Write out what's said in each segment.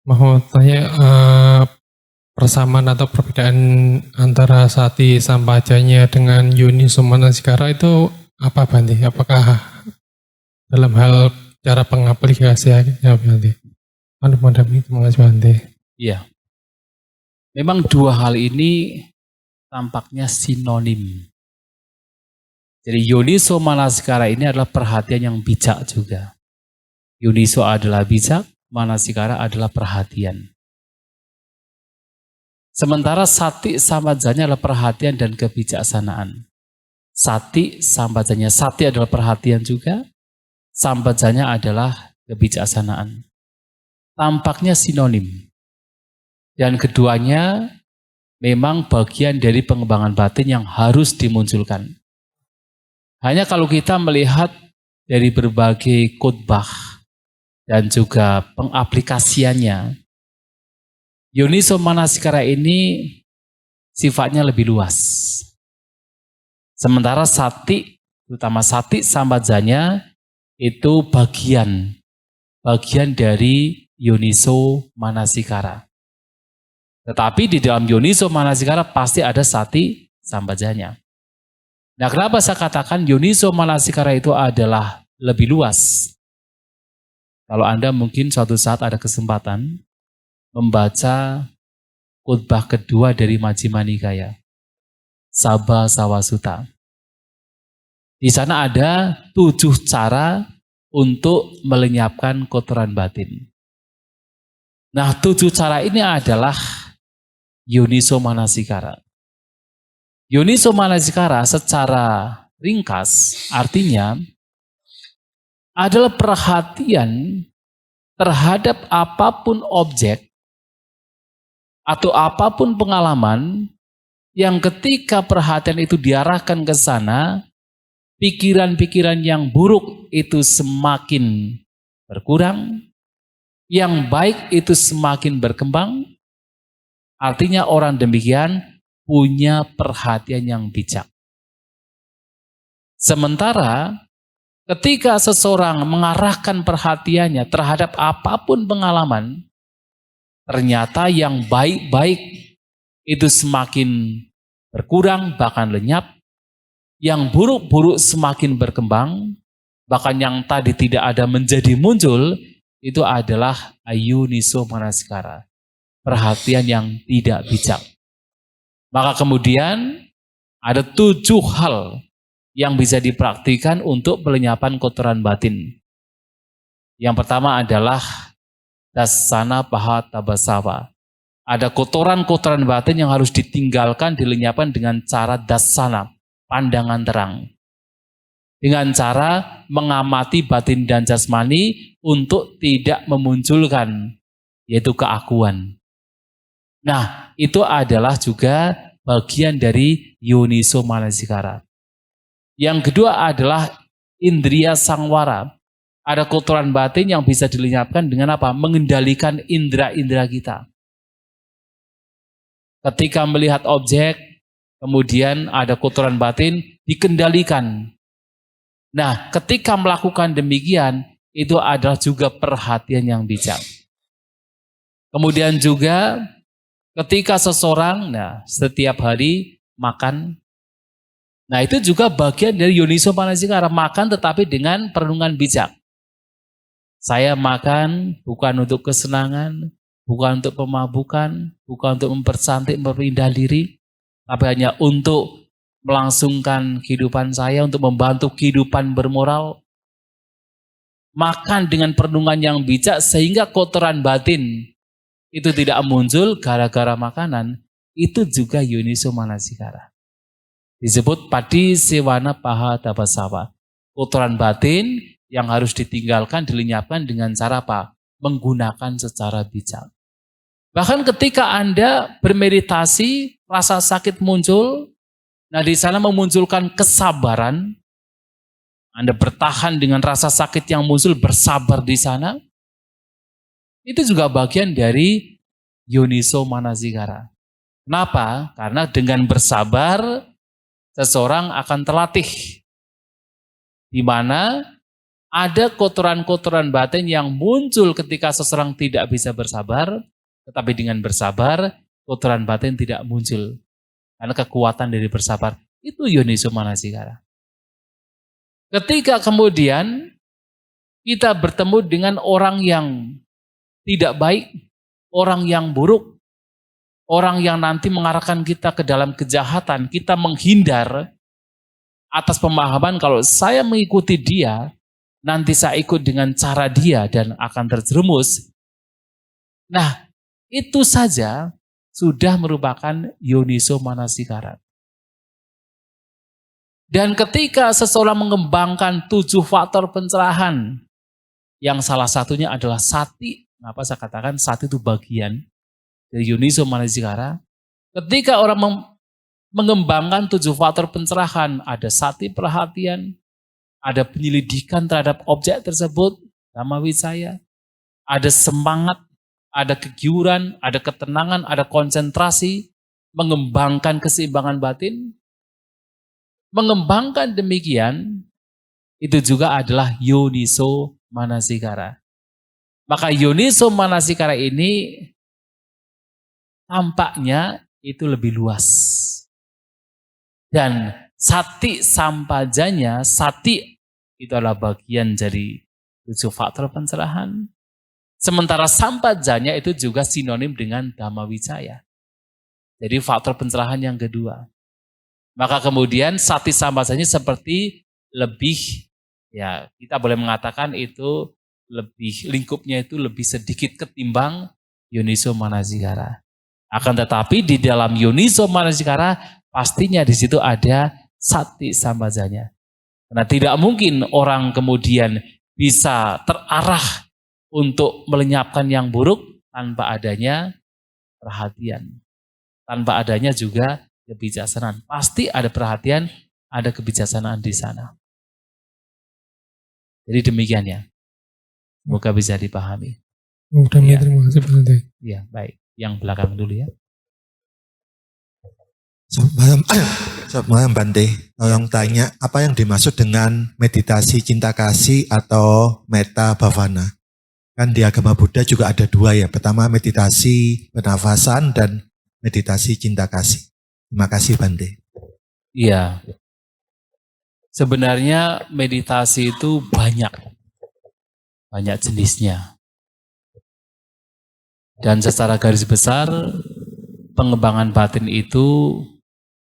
Mau tanya persamaan atau perbedaan antara sati sampajanya dengan Yoni Manasikara itu apa Bante? Apakah dalam hal cara pengaplikasiannya Bante? Terima kasih Bante. Iya. Memang dua hal ini tampaknya sinonim. Jadi Yoniso Manasikara ini adalah perhatian yang bijak juga. Yoniso adalah bijak, Manasikara adalah perhatian. Sementara sati sambajanya adalah perhatian dan kebijaksanaan. Sati sambajanya, sati adalah perhatian juga, sambajanya adalah kebijaksanaan. Tampaknya sinonim. Dan keduanya memang bagian dari pengembangan batin yang harus dimunculkan. Hanya kalau kita melihat dari berbagai khotbah dan juga pengaplikasiannya, Yoniso Manasikara ini sifatnya lebih luas. Sementara sati, terutama sati sambajanya, itu bagian dari Yoniso Manasikara. Tetapi di dalam Yoniso Manasikara pasti ada sati sambajanya. Nah, kenapa saya katakan Yoniso Manasikara itu adalah lebih luas? Kalau Anda mungkin suatu saat ada kesempatan membaca khotbah kedua dari Majjhima Nikaya, Sabha Sawasutta. Di sana ada 7 cara untuk melenyapkan kotoran batin. Nah, 7 cara ini adalah Yoniso Manasikara. Yoniso Manasikara secara ringkas artinya adalah perhatian terhadap apapun objek atau apapun pengalaman yang ketika perhatian itu diarahkan ke sana, pikiran-pikiran yang buruk itu semakin berkurang, yang baik itu semakin berkembang. Artinya orang demikian punya perhatian yang bijak. Sementara ketika seseorang mengarahkan perhatiannya terhadap apapun pengalaman, ternyata yang baik-baik itu semakin berkurang, bahkan lenyap. Yang buruk-buruk semakin berkembang, bahkan yang tadi tidak ada menjadi muncul, itu adalah Yoniso Manasikara. Perhatian yang tidak bijak. Maka kemudian ada 7 hal yang bisa dipraktikkan untuk pelenyapan kotoran batin. Yang pertama adalah Dasana Pahatabasawa. Ada kotoran-kotoran batin yang harus ditinggalkan, dilenyapkan dengan cara dasana, pandangan terang. Dengan cara mengamati batin dan jasmani untuk tidak memunculkan, yaitu keakuan. Nah, itu adalah juga bagian dari Yoniso Manasikara. Yang kedua adalah indriya sangwara. Ada kotoran batin yang bisa dilenyapkan dengan apa? Mengendalikan indera-indera kita. Ketika melihat objek, kemudian ada kotoran batin, dikendalikan. Nah, ketika melakukan demikian, itu adalah juga perhatian yang bijak. Kemudian juga ketika seseorang, setiap hari makan, itu juga bagian dari Yoniso Manasikara, makan tetapi dengan perenungan bijak. Saya makan bukan untuk kesenangan, bukan untuk pemabukan, bukan untuk mempercantik, memperindah diri, tapi hanya untuk melangsungkan kehidupan saya, untuk membantu kehidupan bermoral. Makan dengan perenungan yang bijak sehingga kotoran batin itu tidak muncul gara-gara makanan, itu juga Yoniso Manasikara. Disebut padi sewana pahatabasawa. Kotoran batin yang harus ditinggalkan, dilenyapkan dengan cara apa? Menggunakan secara bijak. Bahkan ketika Anda bermeditasi, rasa sakit muncul, di sana memunculkan kesabaran, Anda bertahan dengan rasa sakit yang muncul, bersabar di sana, itu juga bagian dari Yoniso Manasikara. Kenapa? Karena dengan bersabar, seseorang akan terlatih. Di mana Ada kotoran-kotoran batin yang muncul ketika seseorang tidak bisa bersabar, tetapi dengan bersabar, kotoran batin tidak muncul. Karena kekuatan dari bersabar, itu yoniso manasikara. Ketika kemudian kita bertemu dengan orang yang tidak baik, orang yang buruk, orang yang nanti mengarahkan kita ke dalam kejahatan, kita menghindar atas pemahaman kalau saya mengikuti dia, nanti saya ikut dengan cara dia dan akan terjerumus. Nah, itu saja sudah merupakan yoniso manasikara. Dan ketika seseorang mengembangkan 7 faktor pencerahan, yang salah satunya adalah sati, kenapa saya katakan sati itu bagian dari yoniso manasikara. Ketika orang mengembangkan 7 faktor pencerahan, ada sati perhatian, ada penyelidikan terhadap objek tersebut, dhamma wicaya, ada semangat, ada kegiuran, ada ketenangan, ada konsentrasi, mengembangkan keseimbangan batin. Mengembangkan demikian, itu juga adalah yoniso manasikara. Maka yoniso manasikara ini tampaknya itu lebih luas. Dan sati sampajanya, sati itu adalah bagian dari 7 faktor pencerahan. Sementara sampajanya itu juga sinonim dengan dhamma wicaya. Jadi faktor pencerahan yang kedua. Maka kemudian sati sampajanya seperti lebih, ya kita boleh mengatakan itu lebih, lingkupnya itu lebih sedikit ketimbang yoniso manasikara. Akan tetapi di dalam yoniso manasikara pastinya di situ ada sati sampajanya. Karena tidak mungkin orang kemudian bisa terarah untuk melenyapkan yang buruk tanpa adanya perhatian. Tanpa adanya juga kebijaksanaan. Pasti ada perhatian, ada kebijaksanaan di sana. Jadi demikian ya. Semoga bisa dipahami. Mudah-mudahan ya. Terima kasih Bante. Ya, baik. Yang belakang dulu ya. Selamat malam Bante. Tolong tanya, apa yang dimaksud dengan meditasi cinta kasih atau metta bhavana? Kan di agama Buddha juga ada 2 ya. Pertama meditasi pernafasan dan meditasi cinta kasih. Terima kasih Bante. Iya. Sebenarnya meditasi itu banyak jenisnya. Dan secara garis besar pengembangan batin itu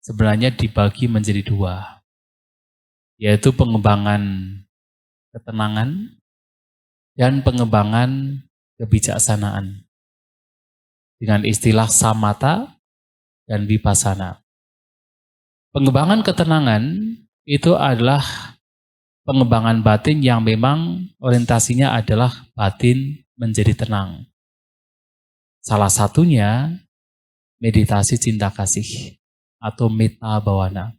sebenarnya dibagi menjadi 2. Yaitu pengembangan ketenangan dan pengembangan kebijaksanaan. Dengan istilah samatha dan vipassana. Pengembangan ketenangan itu adalah pengembangan batin yang memang orientasinya adalah batin menjadi tenang. Salah satunya meditasi cinta kasih atau metta bhavana.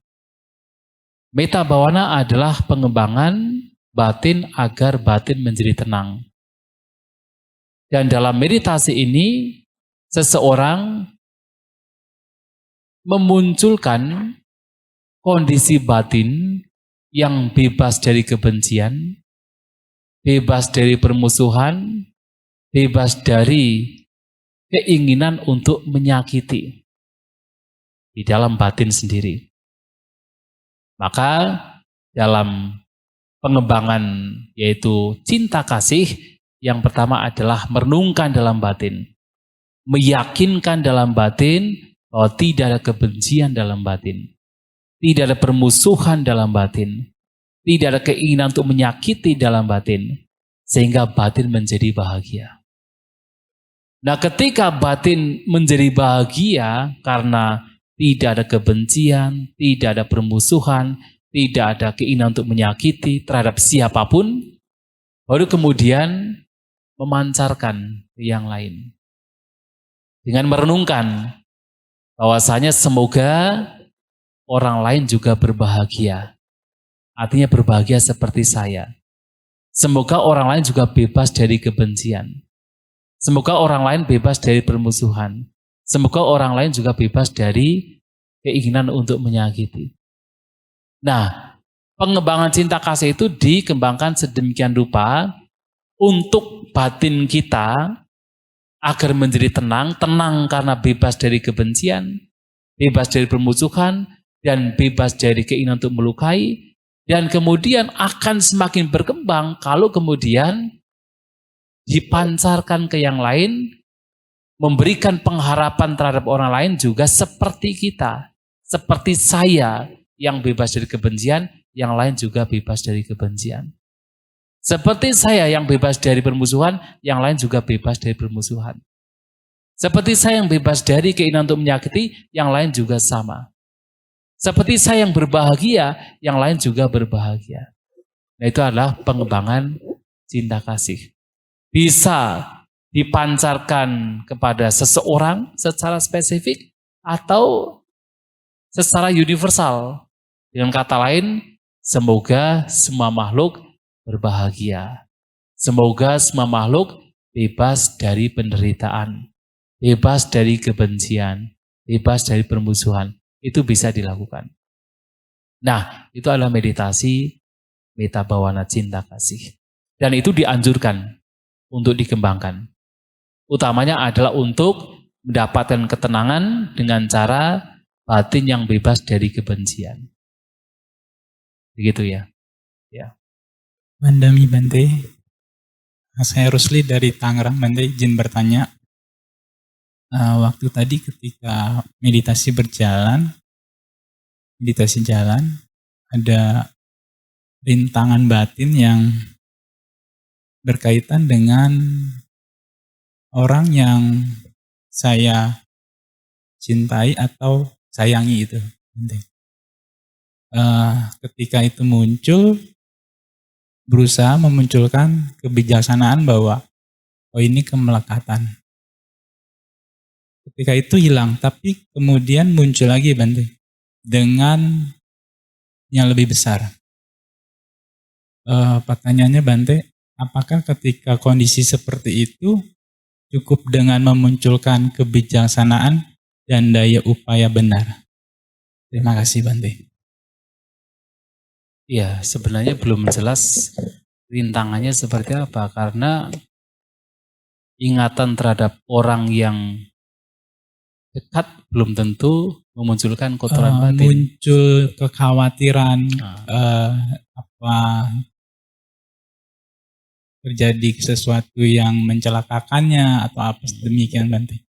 Metta bhavana adalah pengembangan batin agar batin menjadi tenang. Dan dalam meditasi ini seseorang memunculkan kondisi batin yang bebas dari kebencian, bebas dari permusuhan, bebas dari keinginan untuk menyakiti di dalam batin sendiri. Maka dalam pengembangan yaitu cinta kasih, yang pertama adalah merenungkan dalam batin, meyakinkan dalam batin bahwa tidak ada kebencian dalam batin, tidak ada permusuhan dalam batin, tidak ada keinginan untuk menyakiti dalam batin, sehingga batin menjadi bahagia. Nah, ketika batin menjadi bahagia karena tidak ada kebencian, tidak ada permusuhan, tidak ada keinginan untuk menyakiti terhadap siapapun, baru kemudian memancarkan ke yang lain. Dengan merenungkan bahwasanya semoga orang lain juga berbahagia. Artinya berbahagia seperti saya. Semoga orang lain juga bebas dari kebencian. Semoga orang lain bebas dari permusuhan. Semoga orang lain juga bebas dari keinginan untuk menyakiti. Nah, pengembangan cinta kasih itu dikembangkan sedemikian rupa untuk batin kita agar menjadi tenang, tenang karena bebas dari kebencian, bebas dari permusuhan, dan bebas dari keinginan untuk melukai, dan kemudian akan semakin berkembang kalau kemudian dipancarkan ke yang lain, memberikan pengharapan terhadap orang lain juga seperti kita, seperti saya yang bebas dari kebencian, yang lain juga bebas dari kebencian. Seperti saya yang bebas dari permusuhan, yang lain juga bebas dari permusuhan. Seperti saya yang bebas dari keinginan untuk menyakiti, yang lain juga sama. Seperti saya yang berbahagia, yang lain juga berbahagia. Nah, itu adalah pengembangan cinta kasih. Bisa dipancarkan kepada seseorang secara spesifik atau secara universal. Dengan kata lain, semoga semua makhluk berbahagia. Semoga semua makhluk bebas dari penderitaan, bebas dari kebencian, bebas dari permusuhan. Itu bisa dilakukan. Nah, itu adalah meditasi meta bawana cinta kasih. Dan itu dianjurkan untuk dikembangkan. Utamanya adalah untuk mendapatkan ketenangan dengan cara batin yang bebas dari kebencian. Begitu ya. Ya. Mandami Bante, saya Rusli dari Tangerang. Bante izin bertanya, waktu tadi ketika meditasi jalan, ada rintangan batin yang berkaitan dengan orang yang saya cintai atau sayangi itu. Bante. Ketika itu muncul, berusaha memunculkan kebijaksanaan bahwa ini kemelekatan. Ketika itu hilang, tapi kemudian muncul lagi Bante dengan yang lebih besar. Pertanyaannya Bante, apakah ketika kondisi seperti itu cukup dengan memunculkan kebijaksanaan dan daya upaya benar? Terima kasih Bante. Ya, sebenarnya belum jelas rintangannya seperti apa, karena ingatan terhadap orang yang dekat belum tentu memunculkan kotoran batin. Muncul kekhawatiran, terjadi sesuatu yang mencelakakannya atau apa demikian Bante.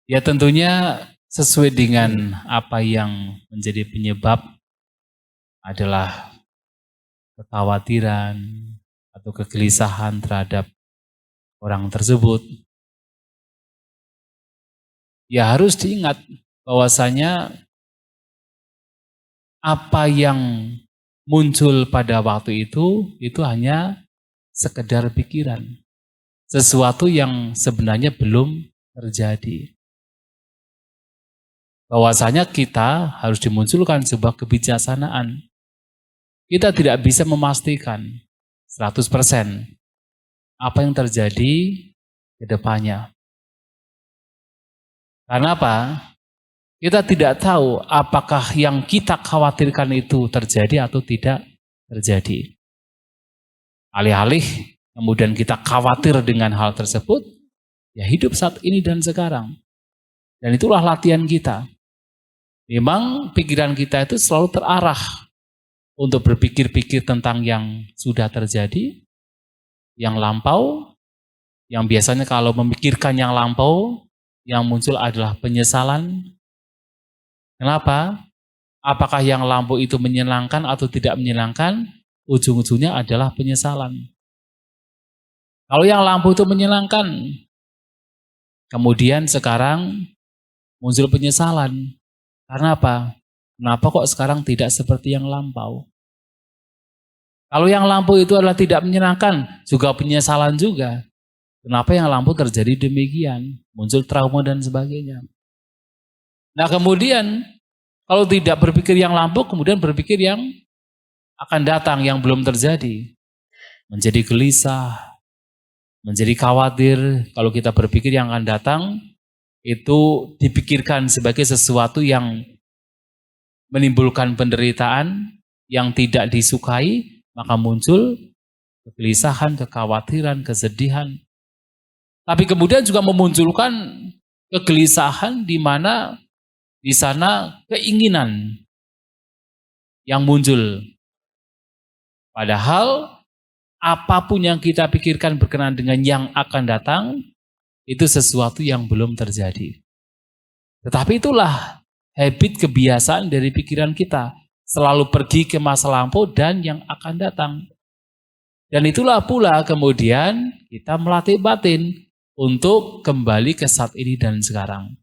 Ya tentunya sesuai dengan apa yang menjadi penyebab adalah kekhawatiran atau kegelisahan terhadap orang tersebut. Ya harus diingat bahwasanya apa yang muncul pada waktu itu hanya sekedar pikiran. Sesuatu yang sebenarnya belum terjadi. Bahwasanya kita harus dimunculkan sebuah kebijaksanaan. Kita tidak bisa memastikan 100% apa yang terjadi ke depannya. Karena apa? Kita tidak tahu apakah yang kita khawatirkan itu terjadi atau tidak terjadi. Alih-alih kemudian kita khawatir dengan hal tersebut, ya hidup saat ini dan sekarang. Dan itulah latihan kita. Memang pikiran kita itu selalu terarah untuk berpikir-pikir tentang yang sudah terjadi, yang lampau, yang biasanya kalau memikirkan yang lampau, yang muncul adalah penyesalan. Kenapa? Apakah yang lampau itu menyenangkan atau tidak menyenangkan? Ujung-ujungnya adalah penyesalan. Kalau yang lampau itu menyenangkan, kemudian sekarang muncul penyesalan. Karena apa? Kenapa kok sekarang tidak seperti yang lampau? Kalau yang lampau itu adalah tidak menyenangkan, juga penyesalan juga. Kenapa yang lampau terjadi demikian? Muncul trauma dan sebagainya. Nah kemudian, kalau tidak berpikir yang lampau, kemudian berpikir yang akan datang, yang belum terjadi. Menjadi gelisah, menjadi khawatir. Kalau kita berpikir yang akan datang, itu dipikirkan sebagai sesuatu yang menimbulkan penderitaan, yang tidak disukai, maka muncul kegelisahan, kekhawatiran, kesedihan. Tapi kemudian juga memunculkan kegelisahan di mana di sana keinginan yang muncul. Padahal apapun yang kita pikirkan berkenaan dengan yang akan datang, itu sesuatu yang belum terjadi. Tetapi itulah habit kebiasaan dari pikiran kita. Selalu pergi ke masa lampau dan yang akan datang. Dan itulah pula kemudian kita melatih batin untuk kembali ke saat ini dan sekarang.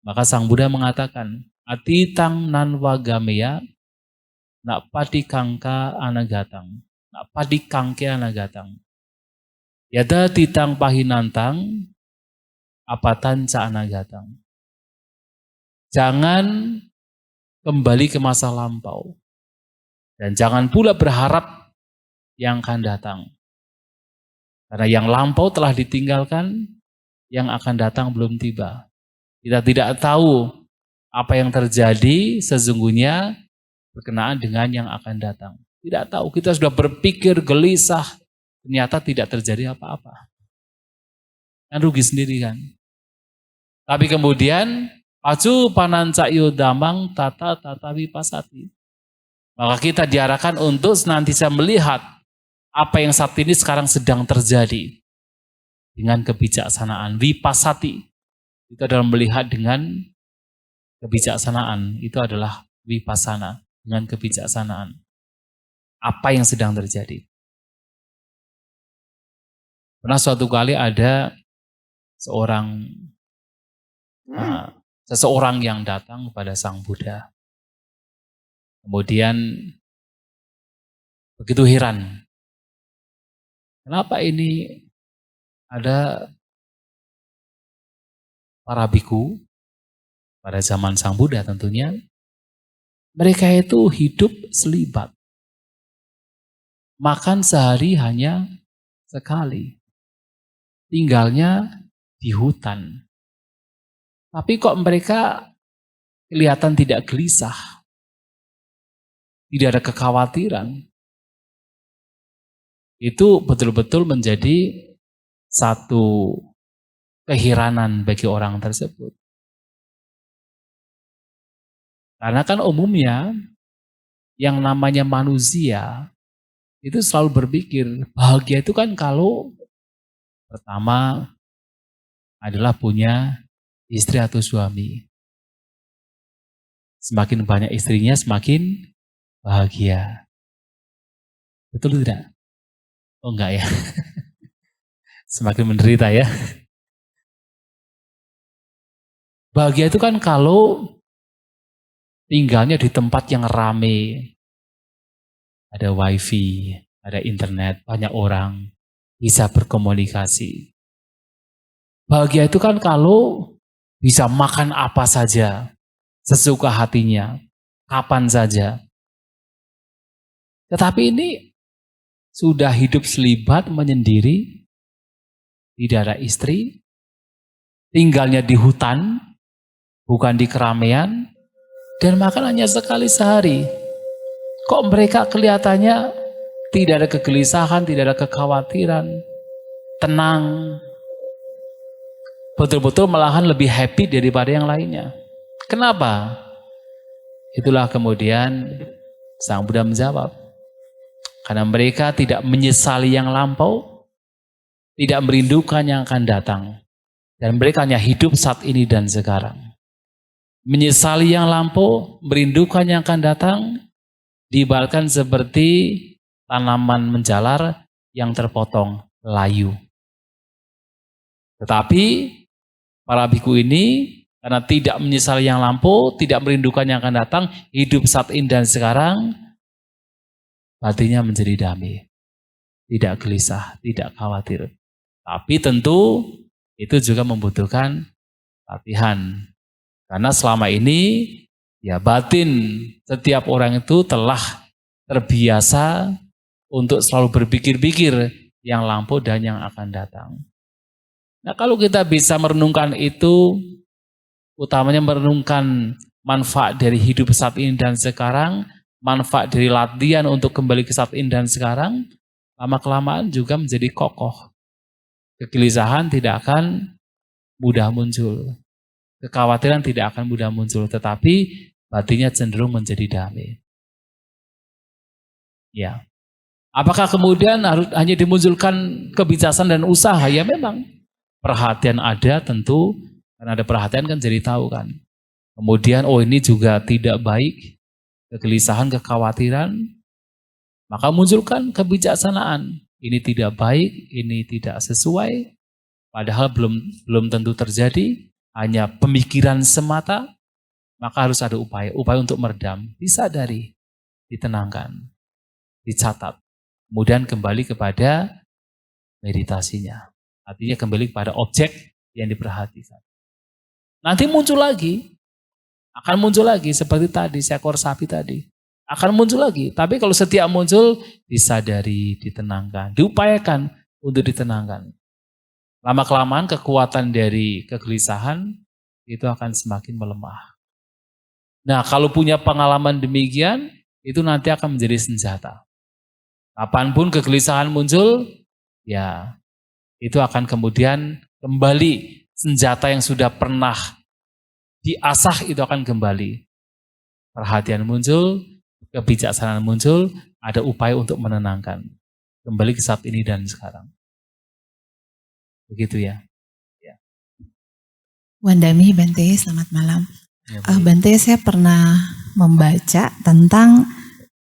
Maka Sang Buddha mengatakan, atitang nanwagameya nak padikangka anagatang. Nak padikangke anagatang. Yada titang pahinantang apatan ca anagatang. Jangan kembali ke masa lampau. Dan jangan pula berharap yang akan datang. Karena yang lampau telah ditinggalkan, yang akan datang belum tiba. Kita tidak tahu apa yang terjadi sesungguhnya berkenaan dengan yang akan datang. Tidak tahu, kita sudah berpikir gelisah, ternyata tidak terjadi apa-apa. Kan rugi sendiri kan. Tapi kemudian, pacu pananca yudamang tata wipasati. Maka kita diarahkan untuk senantiasa melihat apa yang saat ini sekarang sedang terjadi. Dengan kebijaksanaan, wipasati. Itu adalah melihat dengan kebijaksanaan. Itu adalah wipasana, dengan kebijaksanaan. Apa yang sedang terjadi. Pernah suatu kali ada seseorang yang datang kepada Sang Buddha. Kemudian begitu heran. Kenapa ini ada para biku pada zaman Sang Buddha tentunya. Mereka itu hidup selibat. Makan sehari hanya sekali. Tinggalnya di hutan. Tapi kok mereka kelihatan tidak gelisah. Tidak ada kekhawatiran. Itu betul-betul menjadi satu keheranan bagi orang tersebut. Karena kan umumnya yang namanya manusia itu selalu berpikir bahagia itu kan kalau pertama adalah punya istri atau suami. Semakin banyak istrinya semakin bahagia. Betul tidak? Oh enggak ya. Semakin menderita ya. Bahagia itu kan kalau tinggalnya di tempat yang rame. Ada wifi, ada internet, banyak orang bisa berkomunikasi. Bahagia itu kan kalau bisa makan apa saja, sesuka hatinya, kapan saja. Tetapi ini sudah hidup selibat menyendiri, tidak ada istri, tinggalnya di hutan, bukan di keramaian, dan makan hanya sekali sehari. Kok mereka kelihatannya tidak ada kegelisahan, tidak ada kekhawatiran, tenang, betul-betul malahan lebih happy daripada yang lainnya. Kenapa? Itulah kemudian Sang Buddha menjawab. Karena mereka tidak menyesali yang lampau, tidak merindukan yang akan datang. Dan mereka hanya hidup saat ini dan sekarang. Menyesali yang lampau, merindukan yang akan datang, diibaratkan seperti tanaman menjalar yang terpotong, layu. Tetapi para biku ini karena tidak menyesali yang lampau, tidak merindukan yang akan datang, hidup saat ini dan sekarang, hatinya menjadi damai, tidak gelisah, tidak khawatir. Tapi tentu itu juga membutuhkan latihan. Karena selama ini ya batin setiap orang itu telah terbiasa untuk selalu berpikir-pikir yang lampau dan yang akan datang. Nah kalau kita bisa merenungkan itu, utamanya merenungkan manfaat dari hidup saat ini dan sekarang, manfaat dari latihan untuk kembali ke saat ini dan sekarang, lama-kelamaan juga menjadi kokoh. Kegelisahan tidak akan mudah muncul. Kekhawatiran tidak akan mudah muncul, tetapi batinnya cenderung menjadi damai. Ya. Apakah kemudian harus hanya dimunculkan kebijaksanaan dan usaha? Ya memang. Perhatian ada tentu, karena ada perhatian kan jadi tahu kan. Kemudian ini juga tidak baik, kegelisahan, kekhawatiran, maka munculkan kebijaksanaan. Ini tidak baik, ini tidak sesuai, padahal belum tentu terjadi, hanya pemikiran semata, maka harus ada upaya untuk meredam, disadari, ditenangkan, dicatat, kemudian kembali kepada meditasinya. Artinya kembali kepada objek yang diperhatikan. Nanti muncul lagi, akan muncul lagi seperti tadi, seekor sapi tadi. Akan muncul lagi, tapi kalau setiap muncul, disadari, ditenangkan, diupayakan untuk ditenangkan. Lama-kelamaan kekuatan dari kegelisahan itu akan semakin melemah. Nah, kalau punya pengalaman demikian, itu nanti akan menjadi senjata. Kapanpun kegelisahan muncul, ya itu akan kemudian kembali senjata yang sudah pernah diasah itu akan kembali. Perhatian muncul, kebijaksanaan muncul, ada upaya untuk menenangkan. Kembali ke saat ini dan sekarang. Begitu ya. Wandami Bante, selamat malam. Ya, Bante, saya pernah membaca tentang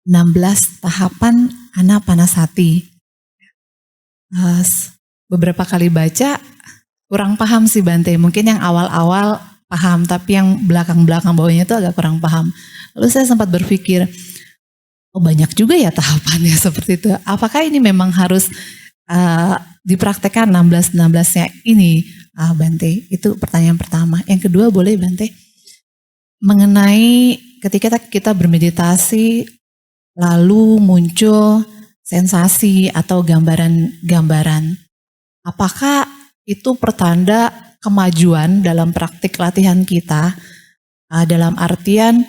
16 tahapan Anapanasati. Beberapa kali baca, kurang paham sih Bante. Mungkin yang awal-awal paham, tapi yang belakang-belakang bawahnya itu agak kurang paham. Lalu saya sempat berpikir, banyak juga ya tahapannya seperti itu. Apakah ini memang harus dipraktekkan 16-16-nya ini, Bante? Itu pertanyaan pertama. Yang kedua boleh Bante? Mengenai ketika kita bermeditasi, lalu muncul sensasi atau gambaran-gambaran. Apakah itu pertanda kemajuan dalam praktik latihan kita? Dalam artian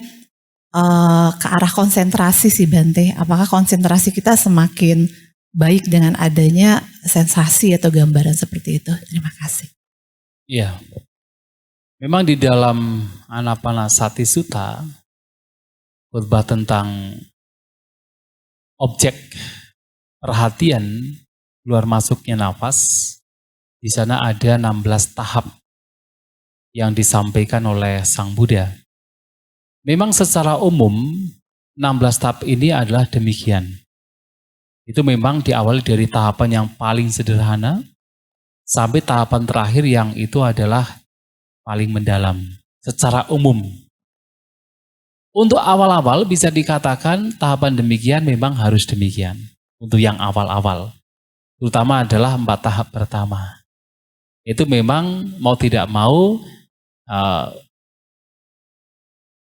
ke arah konsentrasi sih Bante. Apakah konsentrasi kita semakin baik dengan adanya sensasi atau gambaran seperti itu? Terima kasih. Iya. Memang di dalam Anapanasati Sutta, khotbah tentang objek perhatian keluar masuknya nafas, di sana ada 16 tahap yang disampaikan oleh Sang Buddha. Memang secara umum 16 tahap ini adalah demikian. Itu memang diawali dari tahapan yang paling sederhana sampai tahapan terakhir yang itu adalah paling mendalam secara umum. Untuk awal-awal bisa dikatakan tahapan demikian memang harus demikian. Untuk yang awal-awal. Terutama adalah 4 tahap pertama. Itu memang mau tidak mau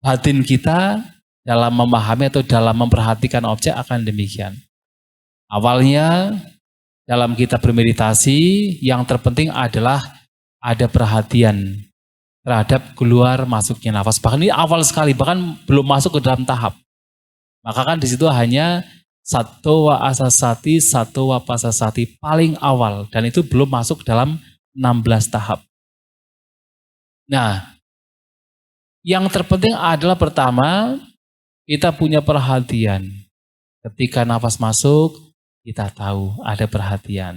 batin kita dalam memahami atau dalam memperhatikan objek akan demikian. Awalnya dalam kita bermeditasi yang terpenting adalah ada perhatian terhadap keluar masuknya nafas. Bahkan ini awal sekali, bahkan belum masuk ke dalam tahap. Maka kan di situ hanya Sattva Asasati, Sattva Pasasati paling awal dan itu belum masuk dalam 16 tahap. Nah, yang terpenting adalah pertama, kita punya perhatian. Ketika nafas masuk, kita tahu ada perhatian.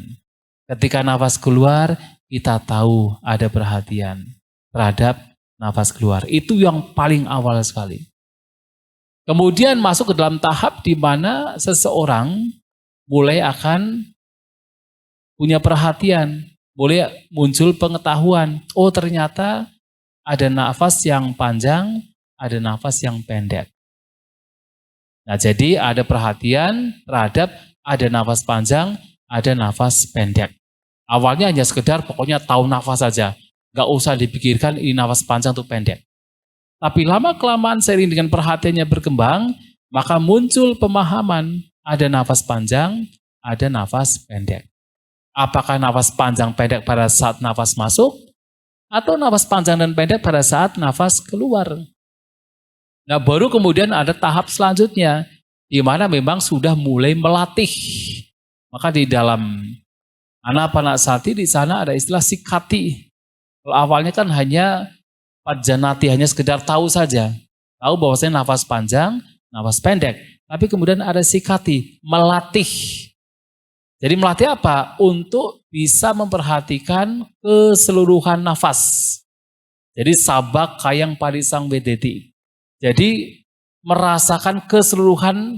Ketika nafas keluar, kita tahu ada perhatian terhadap nafas keluar. Itu yang paling awal sekali. Kemudian masuk ke dalam tahap di mana seseorang mulai akan punya perhatian, mulai muncul pengetahuan. Oh ternyata ada nafas yang panjang, ada nafas yang pendek. Nah jadi ada perhatian terhadap ada nafas panjang, ada nafas pendek. Awalnya hanya sekedar pokoknya tahu nafas saja. Gak usah dipikirkan ini nafas panjang atau pendek. Tapi lama-kelamaan seiring dengan perhatiannya berkembang, maka muncul pemahaman ada nafas panjang, ada nafas pendek. Apakah nafas panjang pendek pada saat nafas masuk? Atau nafas panjang dan pendek pada saat nafas keluar. Nah baru kemudian ada tahap selanjutnya, di mana memang sudah mulai melatih. Maka di dalam Anapanasati di sana ada istilah sikati. Kalau awalnya kan hanya pajanati, hanya sekedar tahu saja. Tahu bahwasanya nafas panjang, nafas pendek. Tapi kemudian ada sikati, melatih. Jadi melatih apa? Untuk bisa memperhatikan keseluruhan nafas. Jadi sabak kayang parisang wedeti. Jadi merasakan keseluruhan,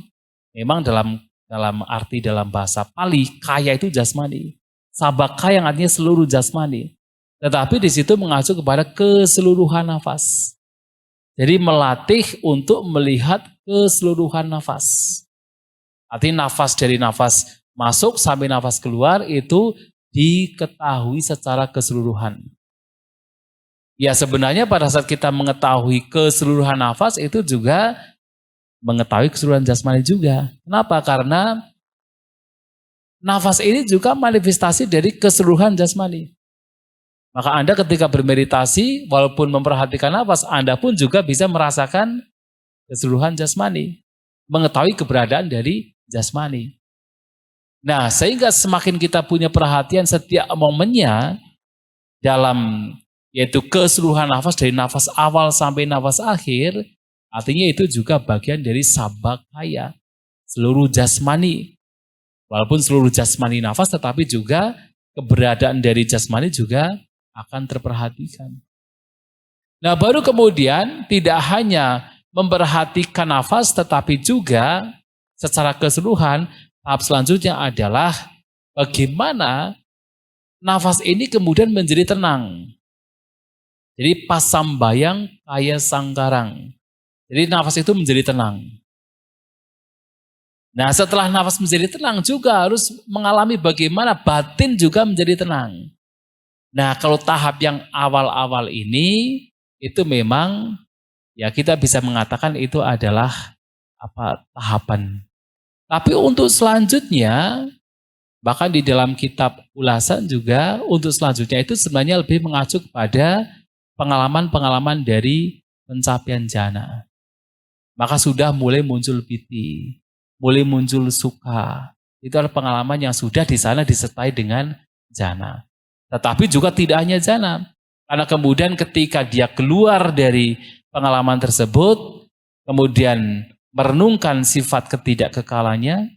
memang dalam arti dalam bahasa Pali, kaya itu jasmani. Sabak kayang artinya seluruh jasmani. Tetapi di situ mengacu kepada keseluruhan nafas. Jadi melatih untuk melihat keseluruhan nafas. Artinya nafas dari nafas masuk sampai nafas keluar itu diketahui secara keseluruhan. Ya sebenarnya pada saat kita mengetahui keseluruhan nafas itu juga mengetahui keseluruhan jasmani juga. Kenapa? Karena nafas ini juga manifestasi dari keseluruhan jasmani. Maka Anda ketika bermeditasi, walaupun memperhatikan nafas, Anda pun juga bisa merasakan keseluruhan jasmani. Mengetahui keberadaan dari jasmani. Nah, sehingga semakin kita punya perhatian setiap momennya dalam yaitu keseluruhan nafas dari nafas awal sampai nafas akhir, artinya itu juga bagian dari sabakaya, seluruh jasmani. Walaupun seluruh jasmani nafas, tetapi juga keberadaan dari jasmani juga akan terperhatikan. Nah, baru kemudian tidak hanya memperhatikan nafas, tetapi juga secara keseluruhan. Tahap selanjutnya adalah bagaimana nafas ini kemudian menjadi tenang. Jadi pasambayang kaya sangkarang. Jadi nafas itu menjadi tenang. Nah setelah nafas menjadi tenang juga harus mengalami bagaimana batin juga menjadi tenang. Nah kalau tahap yang awal-awal ini itu memang ya kita bisa mengatakan itu adalah tahapan. Tapi untuk selanjutnya, bahkan di dalam kitab ulasan juga, untuk selanjutnya itu sebenarnya lebih mengacu kepada pengalaman-pengalaman dari pencapaian jana. Maka sudah mulai muncul piti, mulai muncul suka. Itu adalah pengalaman yang sudah di sana disertai dengan jana. Tetapi juga tidak hanya jana. Karena kemudian ketika dia keluar dari pengalaman tersebut, kemudian merenungkan sifat ketidakkekalannya,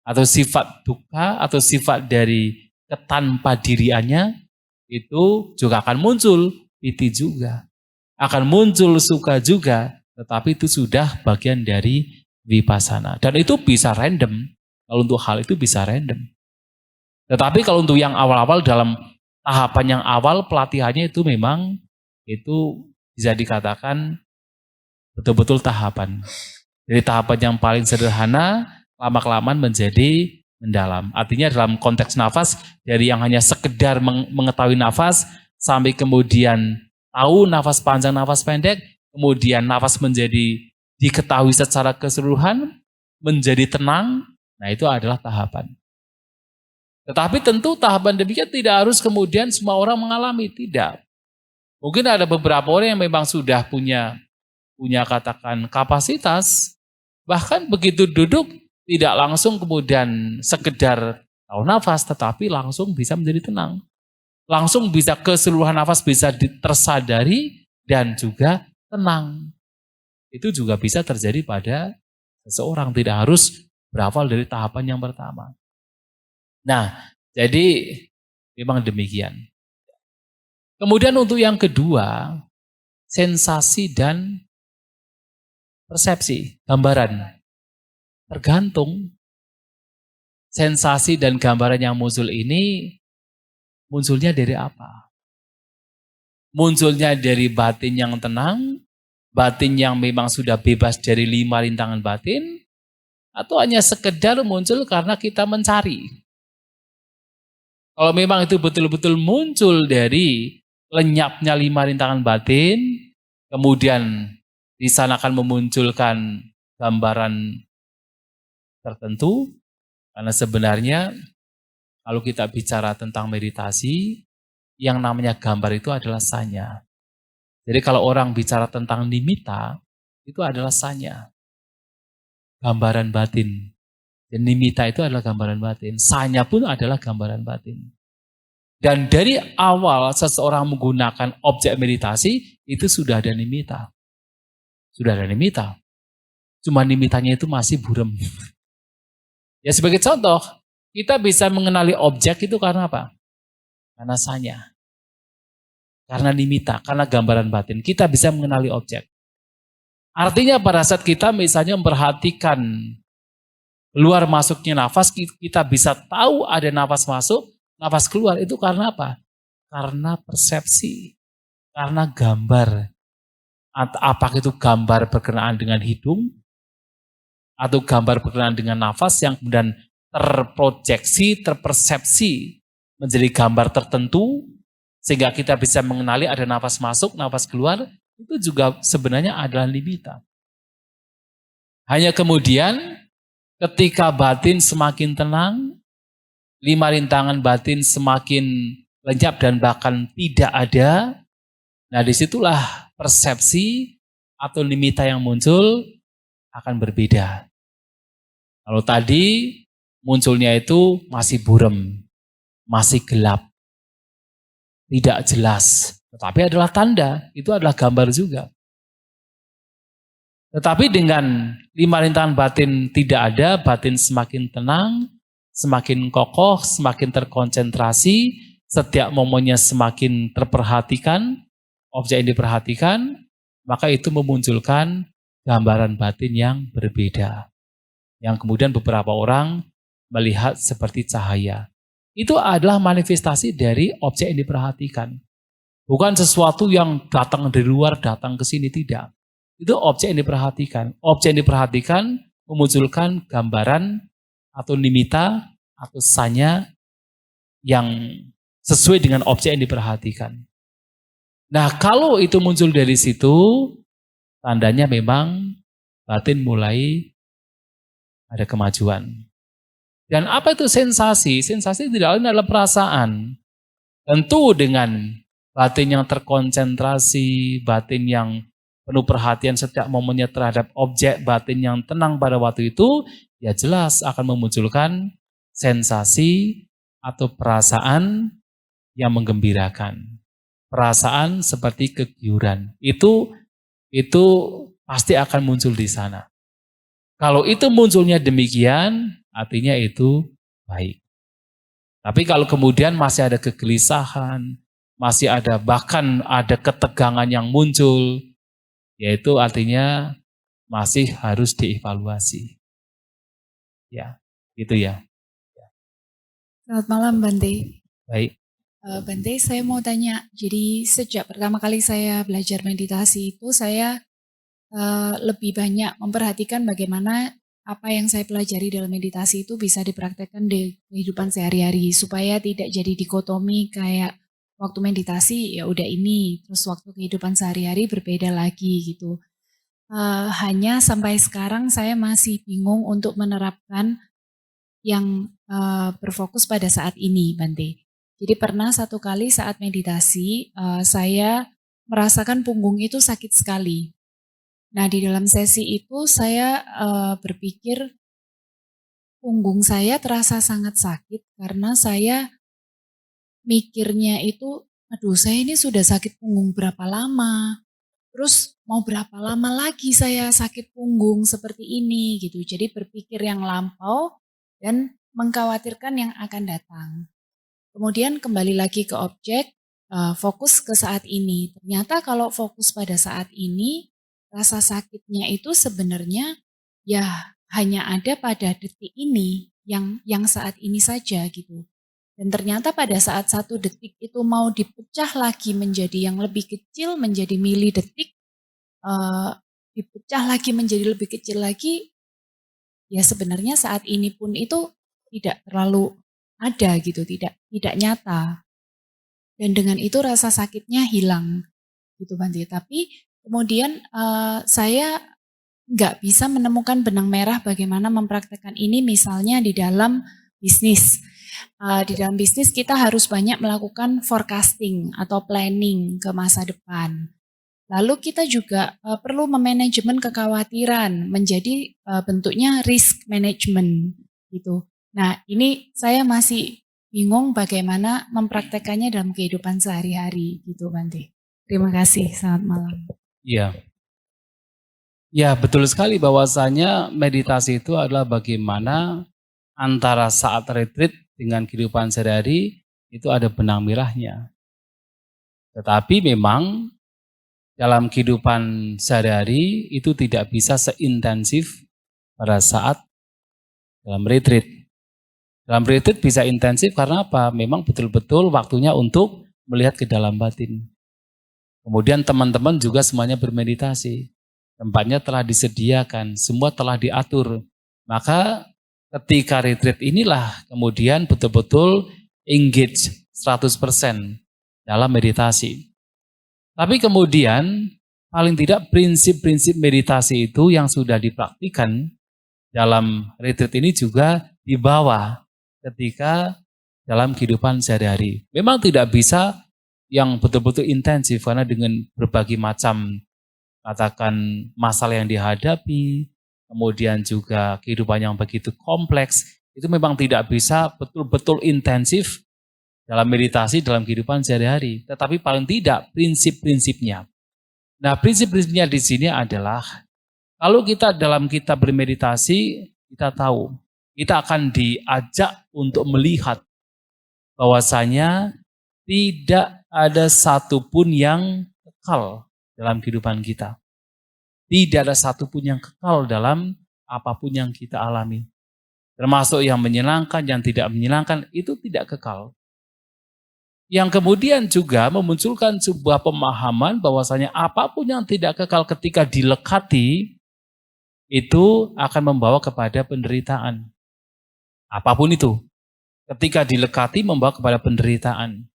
atau sifat duka, atau sifat dari ketanpadiriannya, itu juga akan muncul piti juga. Akan muncul suka juga, tetapi itu sudah bagian dari vipassana. Dan itu bisa random, kalau untuk hal itu bisa random. Tetapi kalau untuk yang awal-awal, dalam tahapan yang awal pelatihannya itu memang, itu bisa dikatakan betul-betul tahapan. Dari tahapan yang paling sederhana, lama-kelamaan menjadi mendalam. Artinya dalam konteks nafas, dari yang hanya sekedar mengetahui nafas, sampai kemudian tahu nafas panjang, nafas pendek, kemudian nafas menjadi diketahui secara keseluruhan, menjadi tenang, nah itu adalah tahapan. Tetapi tentu tahapan demikian tidak harus kemudian semua orang mengalami, tidak. Mungkin ada beberapa orang yang memang sudah punya katakan kapasitas, bahkan begitu duduk tidak langsung kemudian sekedar tahu nafas, tetapi langsung bisa menjadi tenang. Langsung bisa keseluruhan nafas bisa tersadari dan juga tenang. Itu juga bisa terjadi pada seseorang, tidak harus berawal dari tahapan yang pertama. Nah, jadi memang demikian. Kemudian untuk yang kedua, sensasi dan persepsi, gambaran. Tergantung sensasi dan gambaran yang muncul ini munculnya dari apa? Munculnya dari batin yang tenang, batin yang memang sudah bebas dari 5 rintangan batin, atau hanya sekedar muncul karena kita mencari. Kalau memang itu betul-betul muncul dari lenyapnya 5 rintangan batin, kemudian di sana akan memunculkan gambaran tertentu, karena sebenarnya kalau kita bicara tentang meditasi, yang namanya gambar itu adalah sanya. Jadi kalau orang bicara tentang nimitta, itu adalah sanya, gambaran batin. Dan nimitta itu adalah gambaran batin. Sanya pun adalah gambaran batin. Dan dari awal seseorang menggunakan objek meditasi, itu sudah ada nimitta. Sudah ada nimitta. Cuma nimittanya itu masih buram. Ya sebagai contoh, kita bisa mengenali objek itu karena apa? Karena sanya. Karena nimitta, karena gambaran batin. Kita bisa mengenali objek. Artinya pada saat kita misalnya memperhatikan keluar masuknya nafas, kita bisa tahu ada nafas masuk, nafas keluar. Itu karena apa? Karena persepsi, karena gambar. Apakah itu gambar berkenaan dengan hidung, atau gambar berkenaan dengan nafas yang kemudian terprojeksi, terpersepsi menjadi gambar tertentu, sehingga kita bisa mengenali ada nafas masuk, nafas keluar, itu juga sebenarnya adalah nimitta. Hanya kemudian ketika batin semakin tenang, 5 rintangan batin semakin lenyap dan bahkan tidak ada, nah disitulah persepsi atau nimitta yang muncul akan berbeda. Kalau tadi munculnya itu masih buram, masih gelap, tidak jelas, tetapi adalah tanda, itu adalah gambar juga. Tetapi dengan 5 rintangan batin tidak ada, batin semakin tenang, semakin kokoh, semakin terkonsentrasi, setiap momennya semakin terperhatikan, objek yang diperhatikan, maka itu memunculkan gambaran batin yang berbeda. Yang kemudian beberapa orang melihat seperti cahaya. Itu adalah manifestasi dari objek yang diperhatikan. Bukan sesuatu yang datang dari luar, datang ke sini, tidak. Itu objek yang diperhatikan. Objek yang diperhatikan memunculkan gambaran atau nimitta atau sanya yang sesuai dengan objek yang diperhatikan. Nah, kalau itu muncul dari situ, tandanya memang batin mulai ada kemajuan. Dan apa itu sensasi? Sensasi tidak lain adalah perasaan. Tentu dengan batin yang terkonsentrasi, batin yang penuh perhatian setiap momennya terhadap objek, batin yang tenang pada waktu itu, ya jelas akan memunculkan sensasi atau perasaan yang menggembirakan. Perasaan seperti kegiuran. Itu pasti akan muncul di sana. Kalau itu munculnya demikian, artinya itu baik. Tapi kalau kemudian masih ada kegelisahan, masih ada bahkan ada ketegangan yang muncul, yaitu artinya masih harus dievaluasi. Ya, gitu ya. Selamat malam Bante. Baik. Bante, saya mau tanya, jadi sejak pertama kali saya belajar meditasi itu saya lebih banyak memperhatikan bagaimana apa yang saya pelajari dalam meditasi itu bisa dipraktekkan di kehidupan sehari-hari supaya tidak jadi dikotomi kayak waktu meditasi ya udah ini, terus waktu kehidupan sehari-hari berbeda lagi gitu. Hanya sampai sekarang saya masih bingung untuk menerapkan yang berfokus pada saat ini, Bante. Jadi pernah satu kali saat meditasi, saya merasakan punggung itu sakit sekali. Nah di dalam sesi itu saya berpikir punggung saya terasa sangat sakit karena saya mikirnya itu, aduh saya ini sudah sakit punggung berapa lama, terus mau berapa lama lagi saya sakit punggung seperti ini gitu. Jadi berpikir yang lampau dan mengkhawatirkan yang akan datang. Kemudian kembali lagi ke objek, fokus ke saat ini. Ternyata kalau fokus pada saat ini, rasa sakitnya itu sebenarnya ya hanya ada pada detik ini, yang saat ini saja gitu. Dan ternyata pada saat 1 detik itu mau dipecah lagi menjadi yang lebih kecil, menjadi milidetik, dipecah lagi menjadi lebih kecil lagi, ya sebenarnya saat ini pun itu tidak terlalu ada gitu, tidak nyata. Dan dengan itu rasa sakitnya hilang gitu Bante. Tapi kemudian saya nggak bisa menemukan benang merah bagaimana mempraktekkan ini misalnya di dalam bisnis. Di dalam bisnis kita harus banyak melakukan forecasting atau planning ke masa depan. Lalu kita juga perlu memanajemen kekhawatiran menjadi bentuknya risk management gitu. Nah, ini saya masih bingung bagaimana mempraktekannya dalam kehidupan sehari-hari gitu, Bante. Terima kasih, selamat malam. Iya. Ya, betul sekali bahwasanya meditasi itu adalah bagaimana antara saat retreat dengan kehidupan sehari-hari itu ada benang merahnya. Tetapi memang dalam kehidupan sehari-hari itu tidak bisa seintensif pada saat dalam retreat. Dalam retreat bisa intensif karena apa? Memang betul-betul waktunya untuk melihat ke dalam batin. Kemudian teman-teman juga semuanya bermeditasi. Tempatnya telah disediakan, semua telah diatur. Maka ketika retreat inilah kemudian betul-betul engage 100% dalam meditasi. Tapi kemudian paling tidak prinsip-prinsip meditasi itu yang sudah dipraktikkan dalam retreat ini juga dibawa ketika dalam kehidupan sehari-hari. Memang tidak bisa yang betul-betul intensif karena dengan berbagai macam katakan masalah yang dihadapi, kemudian juga kehidupan yang begitu kompleks, itu memang tidak bisa betul-betul intensif dalam meditasi, dalam kehidupan sehari-hari. Tetapi paling tidak prinsip-prinsipnya. Nah, prinsip-prinsipnya di sini adalah kalau kita bermeditasi, kita tahu kita akan diajak untuk melihat bahwasanya tidak ada satupun yang kekal dalam kehidupan kita. Tidak ada satupun yang kekal dalam apapun yang kita alami. Termasuk yang menyenangkan, yang tidak menyenangkan, itu tidak kekal. Yang kemudian juga memunculkan sebuah pemahaman bahwasanya apapun yang tidak kekal ketika dilekati, itu akan membawa kepada penderitaan. Apapun itu, ketika dilekati membawa kepada penderitaan.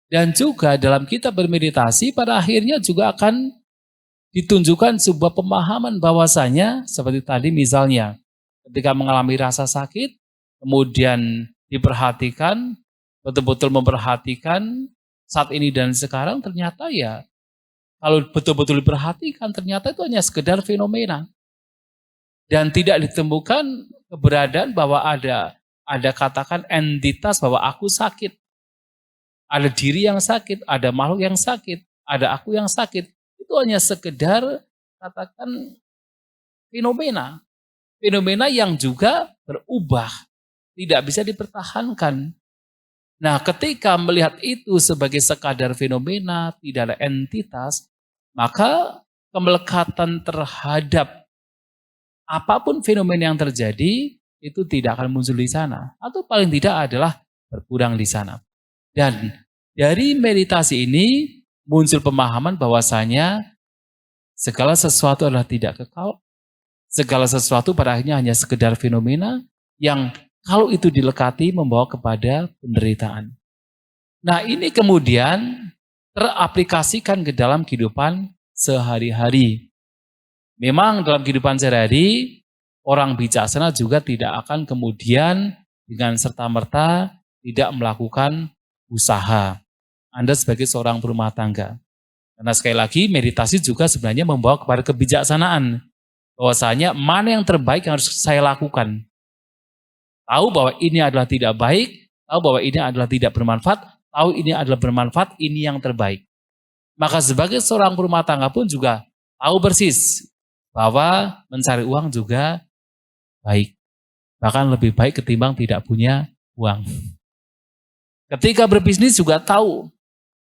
Dan juga dalam kita bermeditasi, pada akhirnya juga akan ditunjukkan sebuah pemahaman bahwasanya, seperti tadi misalnya, ketika mengalami rasa sakit, kemudian diperhatikan, betul-betul memperhatikan saat ini dan sekarang, ternyata ya kalau betul-betul diperhatikan ternyata itu hanya sekedar fenomena dan tidak ditemukan keberadaan bahwa ada katakan entitas bahwa aku sakit, ada diri yang sakit, ada makhluk yang sakit, ada aku yang sakit. Itu hanya sekedar katakan fenomena yang juga berubah, tidak bisa dipertahankan. Nah, ketika melihat itu sebagai sekadar fenomena, tidak ada entitas, maka kemelekatan terhadap apapun fenomena yang terjadi, itu tidak akan muncul di sana. Atau paling tidak adalah berkurang di sana. Dan dari meditasi ini, muncul pemahaman bahwasanya segala sesuatu adalah tidak kekal, segala sesuatu pada akhirnya hanya sekedar fenomena yang kalau itu dilekati membawa kepada penderitaan. Nah, ini kemudian teraplikasikan ke dalam kehidupan sehari-hari. Memang dalam kehidupan sehari-hari, orang bijaksana juga tidak akan kemudian dengan serta-merta tidak melakukan usaha. Anda sebagai seorang berumah tangga. Karena sekali lagi meditasi juga sebenarnya membawa kepada kebijaksanaan. Bahwasanya mana yang terbaik yang harus saya lakukan. Tahu bahwa ini adalah tidak baik, tahu bahwa ini adalah tidak bermanfaat, tahu ini adalah bermanfaat, ini yang terbaik. Maka sebagai seorang berumah tangga pun juga tahu persis bahwa mencari uang juga baik. Bahkan lebih baik ketimbang tidak punya uang. Ketika berbisnis juga tahu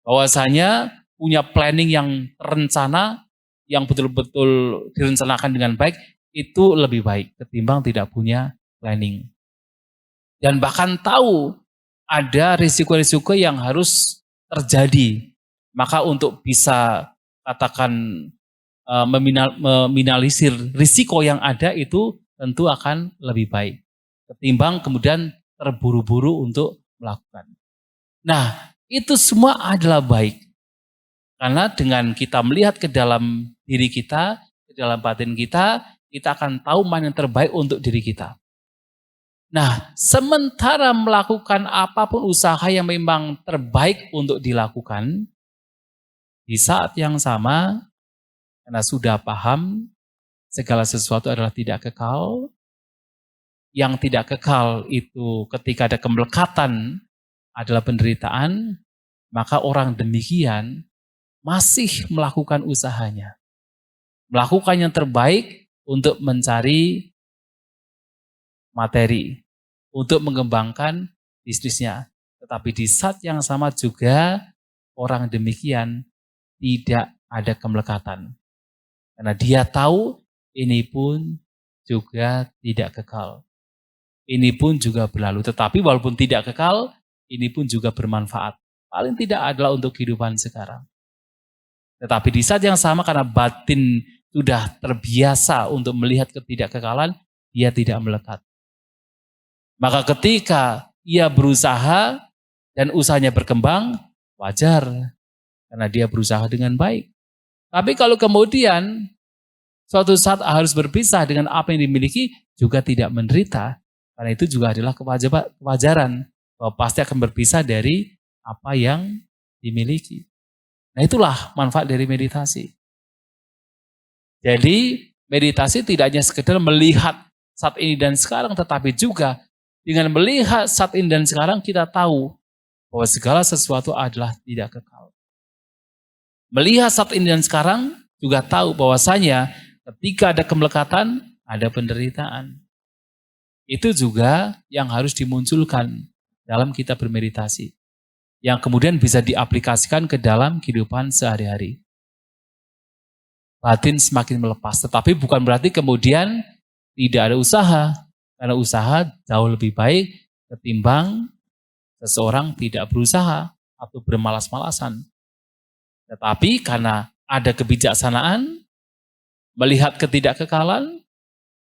bahwasanya punya planning yang terencana, yang betul-betul direncanakan dengan baik, itu lebih baik ketimbang tidak punya planning. Dan bahkan tahu ada risiko-risiko yang harus terjadi. Maka untuk bisa katakan meminimalisir risiko yang ada itu tentu akan lebih baik. Ketimbang kemudian terburu-buru untuk melakukan. Nah, itu semua adalah baik. Karena dengan kita melihat ke dalam diri kita, ke dalam batin kita, kita akan tahu mana yang terbaik untuk diri kita. Nah, sementara melakukan apapun usaha yang memang terbaik untuk dilakukan, Di saat yang sama, karena sudah paham segala sesuatu adalah tidak kekal, yang tidak kekal itu ketika ada kemelekatan adalah penderitaan, maka orang demikian masih melakukan usahanya. Melakukan yang terbaik untuk mencari materi, untuk mengembangkan bisnisnya. Tetapi di saat yang sama juga orang demikian tidak ada kemelekatan. Karena dia tahu ini pun juga tidak kekal. Ini pun juga berlalu. Tetapi walaupun tidak kekal, ini pun juga bermanfaat. Paling tidak adalah untuk kehidupan sekarang. Tetapi di saat yang sama karena batin sudah terbiasa untuk melihat ketidakkekalan, dia tidak melekat. Maka ketika ia berusaha dan usahanya berkembang, wajar. Karena dia berusaha dengan baik. Tapi kalau kemudian suatu saat harus berpisah dengan apa yang dimiliki, juga tidak menderita. Karena itu juga adalah kewajaran bahwa pasti akan berpisah dari apa yang dimiliki. Nah itulah manfaat dari meditasi. Jadi meditasi tidak hanya sekedar melihat saat ini dan sekarang, tetapi juga dengan melihat saat ini dan sekarang kita tahu bahwa segala sesuatu adalah tidak kekal. Melihat saat ini dan sekarang juga tahu bahwasanya ketika ada kemelekatan, ada penderitaan. Itu juga yang harus dimunculkan dalam kita bermeditasi. Yang kemudian bisa diaplikasikan ke dalam kehidupan sehari-hari. Batin semakin melepas, tetapi bukan berarti kemudian tidak ada usaha. Karena usaha jauh lebih baik ketimbang seseorang tidak berusaha atau bermalas-malasan. Tetapi karena ada kebijaksanaan, melihat ketidakkekalan,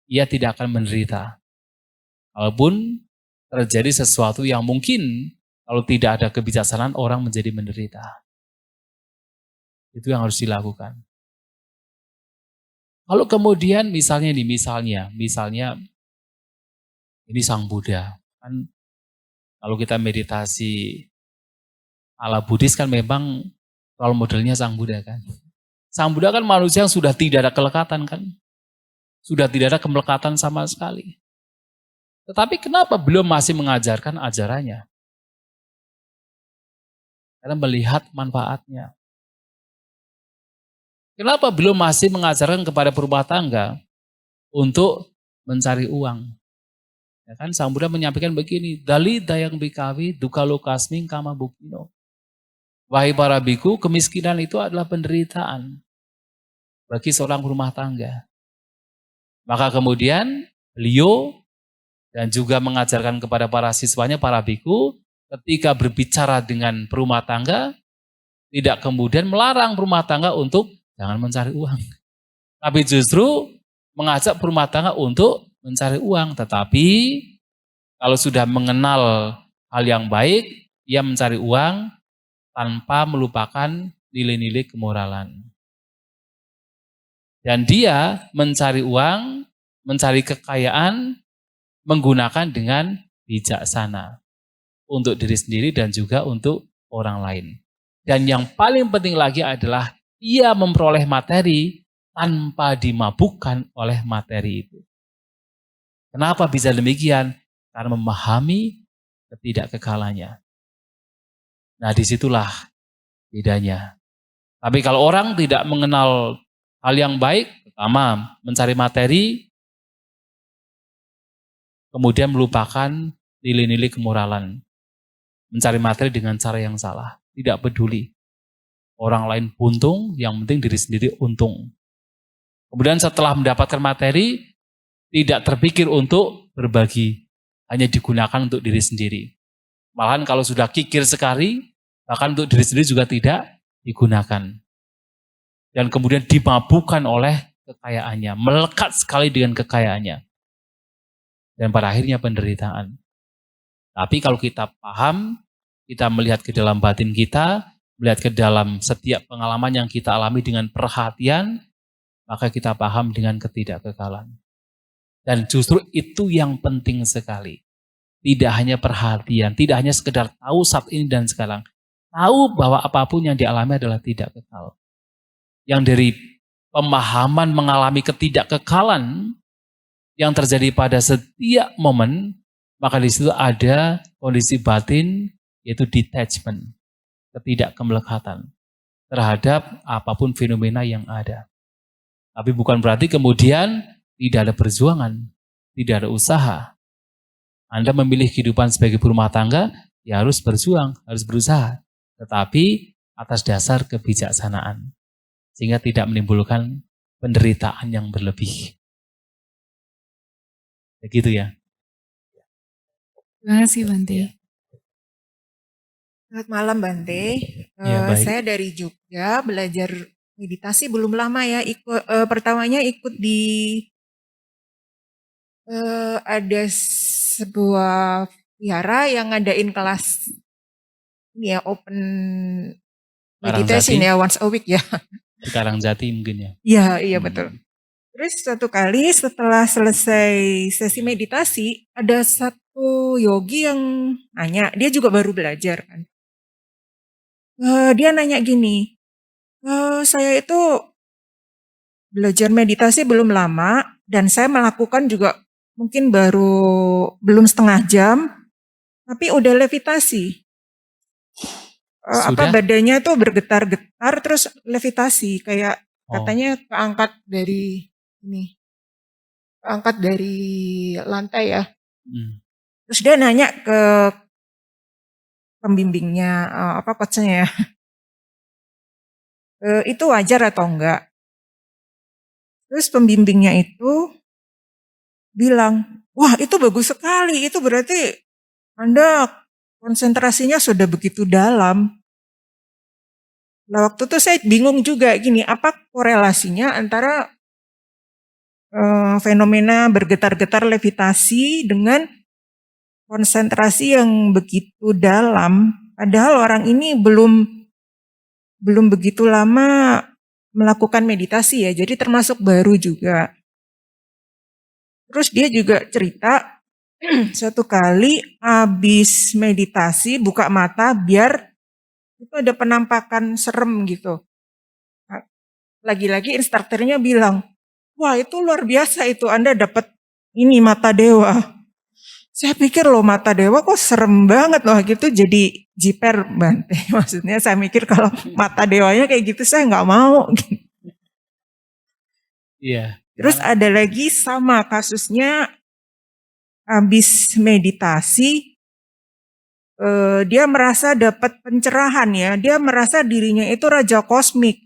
ia tidak akan menderita. Walaupun terjadi sesuatu yang mungkin kalau tidak ada kebijaksanaan orang menjadi menderita. Itu yang harus dilakukan. Kalau kemudian misalnya ini Sang Buddha. Kan kalau kita meditasi ala Buddhis kan memang role modelnya Sang Buddha kan. Sang Buddha kan manusia yang sudah tidak ada kelekatan kan. Sudah tidak ada kemelekatan sama sekali. Tetapi kenapa beliau masih mengajarkan ajarannya? Karena melihat manfaatnya. Kenapa beliau masih mengajarkan kepada perumah tangga untuk mencari uang? Ya kan, Sang Buddha menyampaikan begini, Dali dayang bikawi duka lokasming kama bukino. Wahai para biku, kemiskinan itu adalah penderitaan bagi seorang rumah tangga. Maka kemudian beliau dan juga mengajarkan kepada para siswanya, para biku, ketika berbicara dengan perumah tangga, tidak kemudian melarang perumah tangga untuk jangan mencari uang. Tapi justru mengajak perumah tangga untuk mencari uang. Tetapi kalau sudah mengenal hal yang baik, ia mencari uang tanpa melupakan nilai-nilai kemoralan. Dan dia mencari uang, mencari kekayaan, menggunakan dengan bijaksana. Untuk diri sendiri dan juga untuk orang lain. Dan yang paling penting lagi adalah ia memperoleh materi tanpa dimabukkan oleh materi itu. Kenapa bisa demikian? Karena memahami ketidakkekalannya. Nah disitulah bedanya. Tapi kalau orang tidak mengenal hal yang baik, pertama mencari materi, kemudian melupakan nilai-nilai kemoralan. Mencari materi dengan cara yang salah. Tidak peduli. Orang lain untung, yang penting diri sendiri untung. Kemudian setelah mendapatkan materi, tidak terpikir untuk berbagi. Hanya digunakan untuk diri sendiri. Malahan kalau sudah kikir sekali, bahkan untuk diri sendiri juga tidak digunakan. Dan kemudian dimabukkan oleh kekayaannya. Melekat sekali dengan kekayaannya. Dan pada akhirnya penderitaan. Tapi kalau kita paham, kita melihat ke dalam batin kita, melihat ke dalam setiap pengalaman yang kita alami dengan perhatian, maka kita paham dengan ketidakkekalan. Dan justru itu yang penting sekali. Tidak hanya perhatian, tidak hanya sekedar tahu saat ini dan sekarang, tahu bahwa apapun yang dialami adalah tidak kekal. Yang dari pemahaman mengalami ketidakkekalan yang terjadi pada setiap momen, maka di situ ada kondisi batin yaitu detachment, ketidakmelekatan terhadap apapun fenomena yang ada. Tapi bukan berarti kemudian tidak ada perjuangan, tidak ada usaha. Anda memilih kehidupan sebagai berumah tangga, ya harus berjuang, harus berusaha. Tetapi atas dasar kebijaksanaan. Sehingga tidak menimbulkan penderitaan yang berlebih. Begitu ya. Terima kasih Bante. Selamat malam Bante. Ya, baik. Saya dari Jogja belajar meditasi belum lama ya. Pertamanya ikut di ada sebuah wihara yang ngadain kelas ini ya open meditation Karangjati. ya once a week ya. Di Karangjati mungkin ya. Iya betul. Terus suatu kali setelah selesai sesi meditasi ada satu yogi yang nanya, dia juga baru belajar kan. Dia nanya gini, saya itu belajar meditasi belum lama dan saya melakukan juga mungkin belum setengah jam, tapi udah levitasi. Sudah? Badannya tuh bergetar-getar terus levitasi kayak katanya keangkat dari lantai ya. Terus dia nanya ke pembimbingnya, coachnya ya, itu wajar atau enggak? Terus pembimbingnya itu bilang, wah itu bagus sekali, itu berarti Anda konsentrasinya sudah begitu dalam. Nah waktu itu saya bingung juga gini, apa korelasinya antara fenomena bergetar-getar levitasi dengan konsentrasi yang begitu dalam. Padahal orang ini belum begitu lama melakukan meditasi ya, jadi termasuk baru juga. Terus dia juga cerita suatu kali habis meditasi buka mata biar itu ada penampakan serem gitu. Lagi-lagi instrukturnya bilang, wah itu luar biasa itu Anda dapat ini mata dewa. Saya pikir loh mata dewa kok serem banget loh gitu jadi jiper Bante. Maksudnya saya mikir kalau mata dewanya kayak gitu saya nggak mau. Iya. Terus ada lagi sama kasusnya habis meditasi dia merasa dapat pencerahan ya. Dia merasa dirinya itu raja kosmik.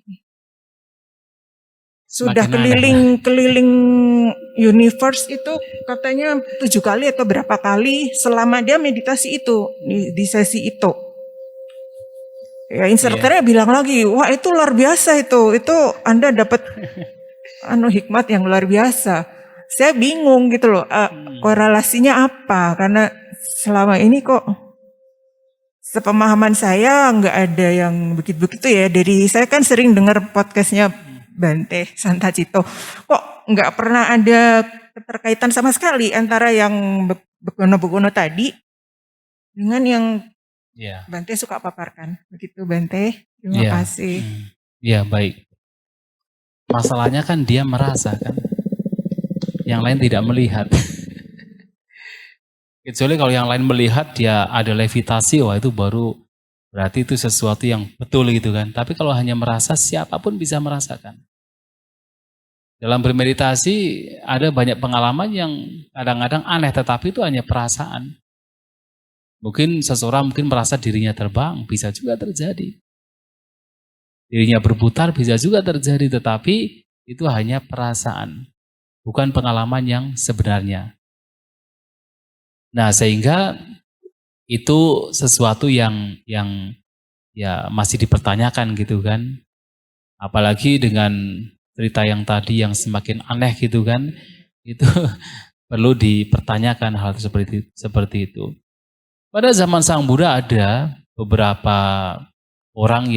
Sudah keliling universe itu katanya 7 kali atau berapa kali selama dia meditasi itu di sesi itu. Ya instrukturnya bilang lagi, wah itu luar biasa itu Anda dapat hikmat yang luar biasa. Saya bingung gitu loh, korelasinya apa? Karena selama ini kok sepemahaman saya nggak ada yang begitu-begitu ya. Dari saya kan sering dengar podcastnya Bante Santacito, kok nggak pernah ada keterkaitan sama sekali antara yang begono-begono tadi dengan yang Bante suka paparkan. Begitu Bante, terima kasih. Iya baik. Masalahnya kan dia merasa kan, yang lain tidak melihat. Kecuali kalau yang lain melihat dia ada levitasi, wah itu baru berarti itu sesuatu yang betul gitu kan. Tapi kalau hanya merasa, siapapun bisa merasakan. Dalam bermeditasi ada banyak pengalaman yang kadang-kadang aneh, tetapi itu hanya perasaan. Mungkin seseorang merasa dirinya terbang, bisa juga terjadi. Dirinya berputar bisa juga terjadi, tetapi itu hanya perasaan, bukan pengalaman yang sebenarnya. Nah, sehingga itu sesuatu yang ya masih dipertanyakan gitu kan. Apalagi dengan cerita yang tadi yang semakin aneh gitu kan, itu perlu dipertanyakan hal seperti itu. Pada zaman Sang Buddha ada beberapa orang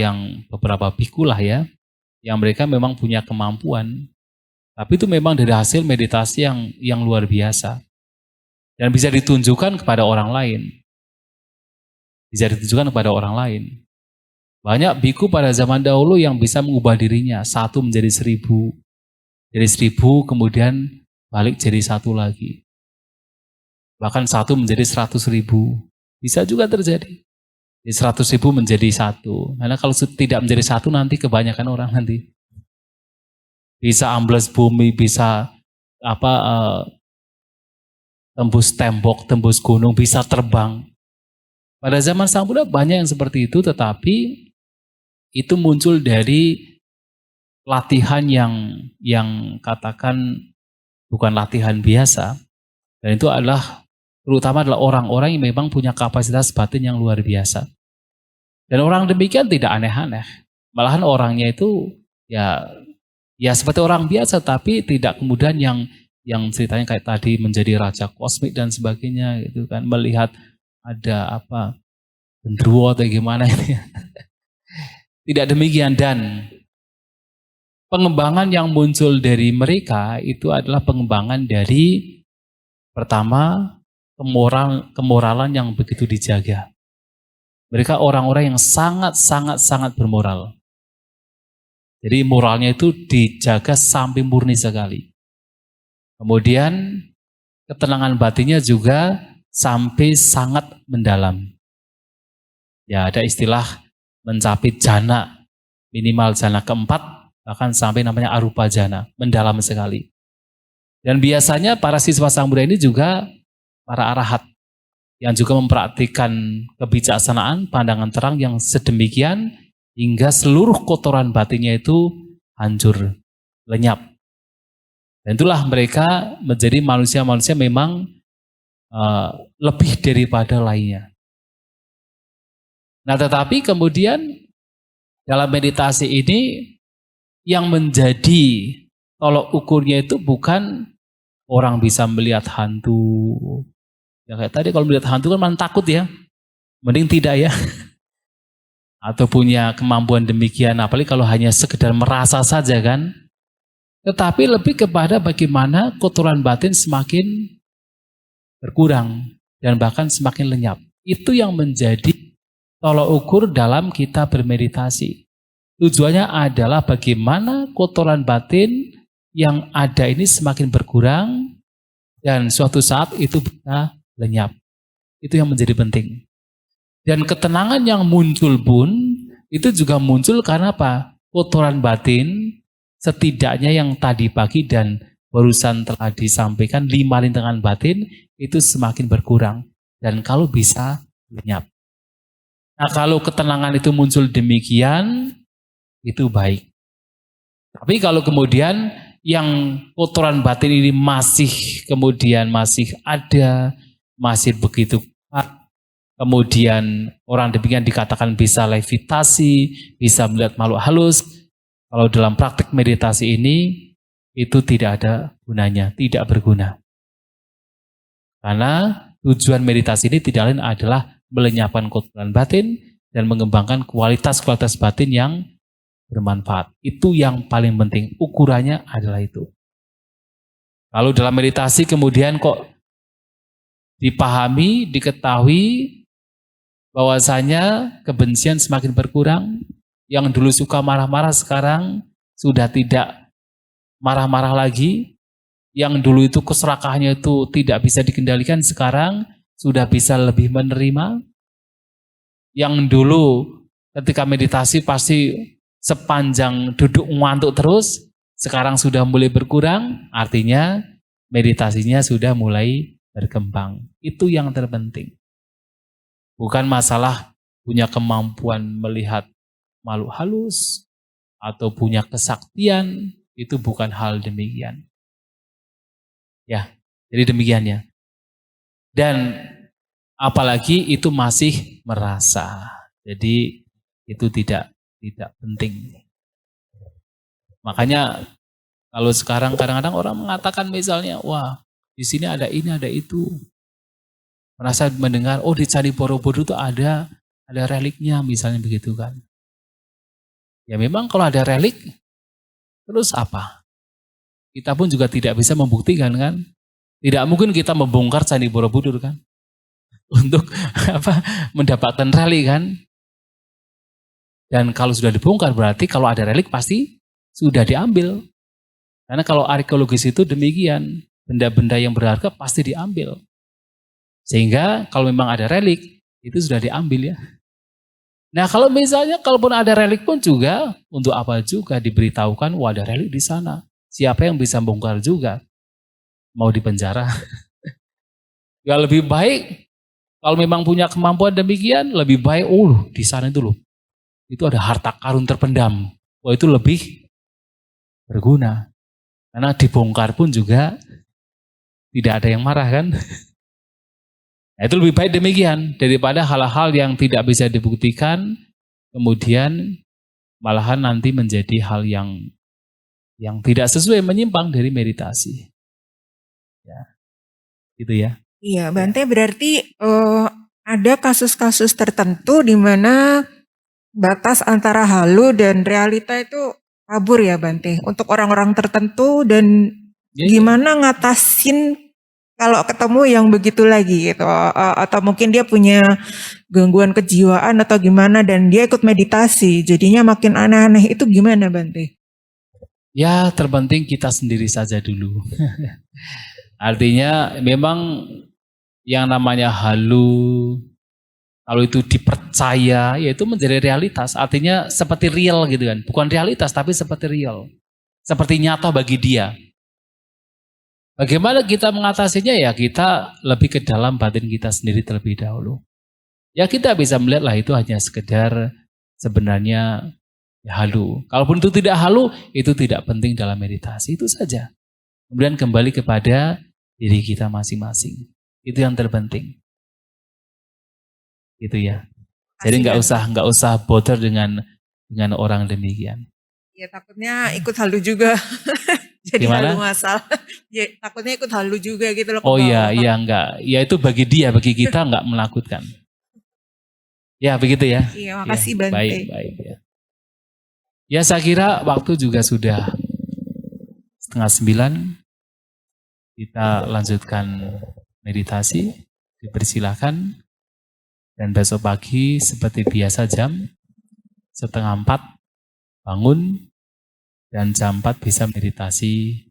beberapa biku lah ya, yang mereka memang punya kemampuan, tapi itu memang dari hasil meditasi yang luar biasa. Dan bisa ditunjukkan kepada orang lain. Bisa ditunjukkan kepada orang lain. Banyak biku pada zaman dahulu yang bisa mengubah dirinya, 1 menjadi 1000. Dari 1000 kemudian balik jadi 1 lagi. Bahkan 1 menjadi 100.000. Bisa juga terjadi. Di 100.000 menjadi 1. Karena kalau tidak menjadi 1 nanti kebanyakan orang nanti. Bisa ambles bumi, bisa tembus tembok, tembus gunung, bisa terbang. Pada zaman Sang Buddha banyak yang seperti itu, tetapi itu muncul dari latihan yang katakan bukan latihan biasa. Dan itu terutama adalah orang-orang yang memang punya kapasitas batin yang luar biasa. Dan orang demikian tidak aneh-aneh. Malahan orangnya itu ya seperti orang biasa, tapi tidak kemudian yang ceritanya kayak tadi menjadi raja kosmik dan sebagainya gitu kan, melihat ada genderuwo atau gimana ini. Tidak demikian. Dan pengembangan yang muncul dari mereka itu adalah pengembangan dari pertama kemoralan yang begitu dijaga. Mereka orang-orang yang sangat bermoral. Jadi moralnya itu dijaga sampai murni sekali. Kemudian ketenangan batinnya juga sampai sangat mendalam. Ya, ada istilah mencapai jana, minimal jana keempat, bahkan sampai namanya arupa jana, mendalam sekali. Dan biasanya para siswa Sang Buddha ini juga para arahat yang juga mempraktikkan kebijaksanaan, pandangan terang yang sedemikian hingga seluruh kotoran batinnya itu hancur, lenyap. Dan itulah mereka menjadi manusia-manusia memang lebih daripada lainnya. Nah, tetapi kemudian dalam meditasi ini yang menjadi tolok ukurnya itu bukan orang bisa melihat hantu. Ya kayak tadi kalau melihat hantu kan malah takut ya. Mending tidak ya. Atau punya kemampuan demikian, apalagi kalau hanya sekedar merasa saja kan. Tetapi lebih kepada bagaimana kotoran batin semakin berkurang dan bahkan semakin lenyap. Itu yang menjadi tolok ukur dalam kita bermeditasi. Tujuannya adalah bagaimana kotoran batin yang ada ini semakin berkurang dan suatu saat itu bisa lenyap. Itu yang menjadi penting. Dan ketenangan yang muncul pun itu juga muncul karena apa? Kotoran batin setidaknya yang tadi pagi dan barusan telah disampaikan 5 rintangan batin itu semakin berkurang. Dan kalau bisa lenyap. Nah, kalau ketenangan itu muncul demikian, itu baik. Tapi kalau kemudian yang kotoran batin ini masih ada, masih begitu kuat, kemudian orang demikian dikatakan bisa levitasi, bisa melihat makhluk halus. Kalau dalam praktik meditasi ini, itu tidak ada gunanya, tidak berguna. Karena tujuan meditasi ini tidak lain adalah melenyapkan kotoran batin dan mengembangkan kualitas-kualitas batin yang bermanfaat. Itu yang paling penting. Ukurannya adalah itu. Kalau dalam meditasi kemudian kok dipahami, diketahui bahwasanya kebencian semakin berkurang, yang dulu suka marah-marah sekarang sudah tidak marah-marah lagi, yang dulu itu keserakahannya itu tidak bisa dikendalikan sekarang sudah bisa lebih menerima, yang dulu ketika meditasi pasti sepanjang duduk ngantuk terus, sekarang sudah mulai berkurang, artinya meditasinya sudah mulai berkembang. Itu yang terpenting. Bukan masalah punya kemampuan melihat makhluk halus atau punya kesaktian, itu bukan hal demikian. Ya, jadi demikian ya. Dan apalagi itu masih merasa. Jadi itu tidak penting. Makanya kalau sekarang kadang-kadang orang mengatakan misalnya, wah di sini ada ini, ada itu. Merasa mendengar, oh di Candi Borobudur itu ada reliknya misalnya begitu kan. Ya memang kalau ada relik, terus apa? Kita pun juga tidak bisa membuktikan kan. Tidak mungkin kita membongkar Candi Borobudur kan. Untuk mendapatkan relik kan. Dan kalau sudah dibongkar berarti kalau ada relik pasti sudah diambil. Karena kalau arkeologis itu demikian, benda-benda yang berharga pasti diambil. Sehingga kalau memang ada relik, itu sudah diambil ya. Nah kalau misalnya kalaupun ada relik pun juga, untuk apa juga diberitahukan, wah ada relik di sana. Siapa yang bisa bongkar juga? Mau dipenjara? Ya lebih baik, kalau memang punya kemampuan demikian, lebih baik, di sana itu loh. Itu ada harta karun terpendam. Wah itu lebih berguna. Karena dibongkar pun juga tidak ada yang marah kan. Nah, itu lebih baik demikian daripada hal-hal yang tidak bisa dibuktikan, kemudian malahan nanti menjadi hal yang tidak sesuai, menyimpang dari meditasi. Ya, gitu ya. Iya, Bante berarti ada kasus-kasus tertentu di mana batas antara halu dan realita itu kabur ya Bante. Untuk orang-orang tertentu dan gimana ngatasin kalau ketemu yang begitu lagi gitu. Atau mungkin dia punya gangguan kejiwaan atau gimana dan dia ikut meditasi. Jadinya makin aneh-aneh, itu gimana Bante? Ya terpenting kita sendiri saja dulu. Artinya memang yang namanya halu, kalau itu dipercaya, ya itu menjadi realitas. Artinya seperti real gitu kan. Bukan realitas, tapi seperti real. Seperti nyata bagi dia. Bagaimana kita mengatasinya? Ya kita lebih ke dalam batin kita sendiri terlebih dahulu. Ya kita bisa melihat lah itu hanya sekedar sebenarnya ya halu. Kalaupun itu tidak halu, itu tidak penting dalam meditasi. Itu saja. Kemudian kembali kepada diri kita masing-masing. Itu yang terpenting. Gitu ya. Jadi nggak usah bother dengan orang demikian. Ya takutnya ikut halu juga. Jadi Gimana? halu masal. Ya, takutnya ikut halu juga gitu loh. Oh iya enggak. Ya itu bagi dia, bagi kita enggak menakutkan. Ya begitu ya. Iya, makasih Ya, Bante. baik ya. Ya saya kira waktu juga sudah 8:30. Kita lanjutkan meditasi. Dipersilahkan. Dan besok pagi seperti biasa jam 3:30 bangun dan jam 4 bisa meditasi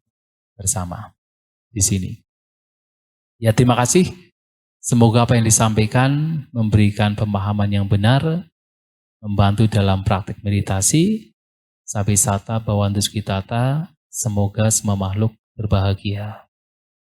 bersama di sini. Ya terima kasih. Semoga apa yang disampaikan memberikan pemahaman yang benar, membantu dalam praktik meditasi. Sabi sata bawantus kitata, semoga semua makhluk berbahagia.